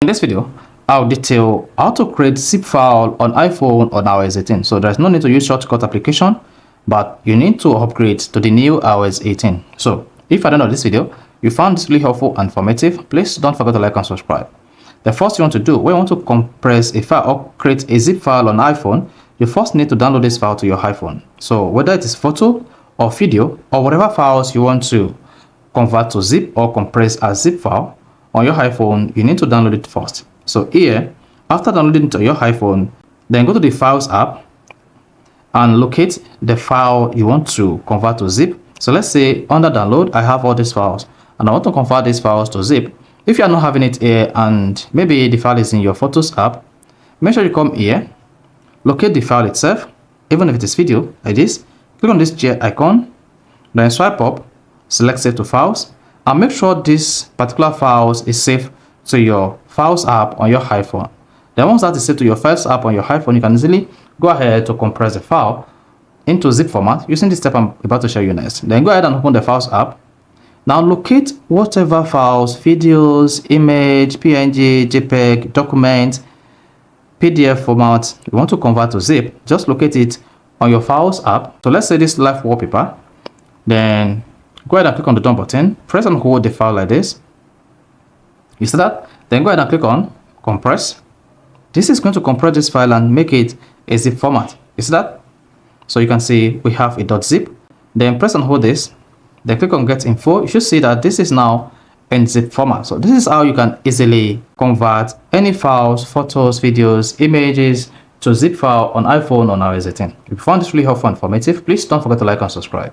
this video, I'll detail how to create zip file on iPhone on iOS 18. So there's no need to use shortcut application, but you need to upgrade to the new iOS 18. So if at the end of this video, you found this really helpful and informative, please don't forget to like and subscribe. The first you want to do, when you want to compress a file or create a zip file on iPhone, you first need to download this file to your iPhone. So whether it is photo or video or whatever files you want to convert to zip or compress as zip file on your iPhone, you need to download it first. So here, after downloading it to your iPhone, then go to the Files app and locate the file you want to convert to zip. So let's say under download, I have all these files and I want to convert these files to zip. If you are not having it here and maybe the file is in your Photos app, make sure you come here, locate the file itself, even if it is video like this, click on this gear icon, then swipe up, select Save to Files, and make sure this particular files is saved to your Files app on your iPhone. Then once that is saved to your Files app on your iPhone, you can easily go ahead to compress the file into zip format using this step I'm about to show you next. Then go ahead and open the Files app. Now locate whatever files, videos, image, PNG, JPEG, document, PDF format you want to convert to zip. Just locate it on your Files app. So let's say this live wallpaper. Then go ahead and click on the done button. Press and hold the file like this. You see that? Then go ahead and click on compress. This is going to compress this file and make it a zip format. You see that? So you can see we have a .zip. Then press and hold this. Then click on get info. You should see that this is now in zip format. So this is how you can easily convert any files, photos, videos, images to zip file on iPhone on iOS 18. If you found this really helpful and informative, please don't forget to like and subscribe.